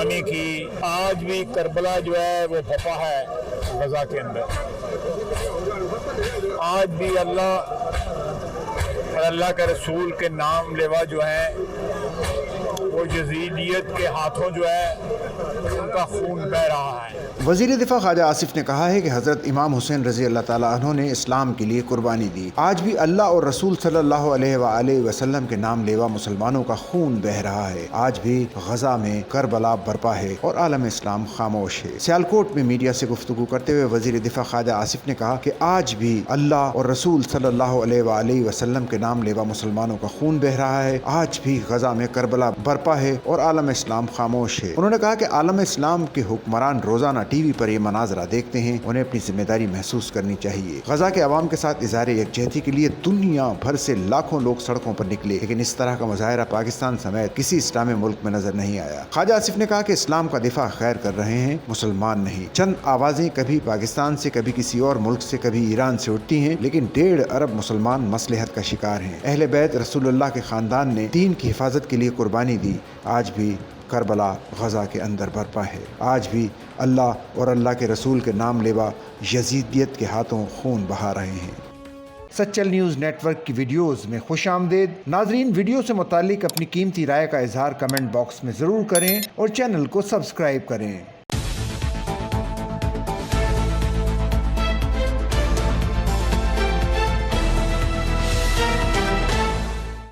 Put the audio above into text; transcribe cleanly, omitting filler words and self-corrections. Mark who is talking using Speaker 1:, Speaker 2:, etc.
Speaker 1: قربانی کی. آج بھی کربلا جو ہے وہ بھپا ہے غزہ کے اندر. آج بھی اللہ اور اللہ کے رسول کے نام لیوا جو ہے وہ یزیدیت کے ہاتھوں جو ہے ان کا خون بہ رہا ہے.
Speaker 2: وزیر دفاع خواجہ آصف نے کہا ہے کہ حضرت امام حسین رضی اللہ تعالیٰ عنہ نے اسلام کے لیے قربانی دی. آج بھی اللہ اور رسول صلی اللہ علیہ وآلہ وسلم کے نام لیوا مسلمانوں کا خون بہ رہا ہے. آج بھی غزہ میں کربلا برپا ہے اور عالم اسلام خاموش ہے. سیالکوٹ میں میڈیا سے گفتگو کرتے ہوئے وزیر دفاع خواجہ آصف نے کہا کہ آج بھی اللہ اور رسول صلی اللہ علیہ وآلہ وسلم کے نام لیوا مسلمانوں کا خون بہ رہا ہے. آج بھی غزہ میں کربلا برپا ہے اور عالم اسلام خاموش ہے. انہوں نے کہا کہ عالم اسلام کے حکمران روزانہ ٹی وی پر یہ مناظرہ دیکھتے ہیں, انہیں اپنی ذمہ داری محسوس کرنی چاہیے. غزہ کے عوام کے ساتھ اظہار یکجہتی کے لیے دنیا بھر سے لاکھوں لوگ سڑکوں پر نکلے, لیکن اس طرح کا مظاہرہ پاکستان سمیت کسی اسلامی ملک میں نظر نہیں آیا. خواجہ آصف نے کہا کہ اسلام کا دفاع خیر کر رہے ہیں, مسلمان نہیں. چند آوازیں کبھی پاکستان سے, کبھی کسی اور ملک سے, کبھی ایران سے اٹھتی ہیں, لیکن 1.5 ارب مسلمان مصلحت کا شکار ہیں. اہل بیت رسول اللہ کے خاندان نے دین کی حفاظت کے لیے قربانی دی. آج بھی کربلا غزہ کے اندر برپا ہے. آج بھی اللہ اور اللہ کے رسول کے نام لیوا یزیدیت کے ہاتھوں خون بہا رہے ہیں. سچل نیوز نیٹ ورک کی ویڈیوز میں خوش آمدید. ناظرین, ویڈیو سے متعلق اپنی قیمتی رائے کا اظہار کمنٹ باکس میں ضرور کریں اور چینل کو سبسکرائب کریں.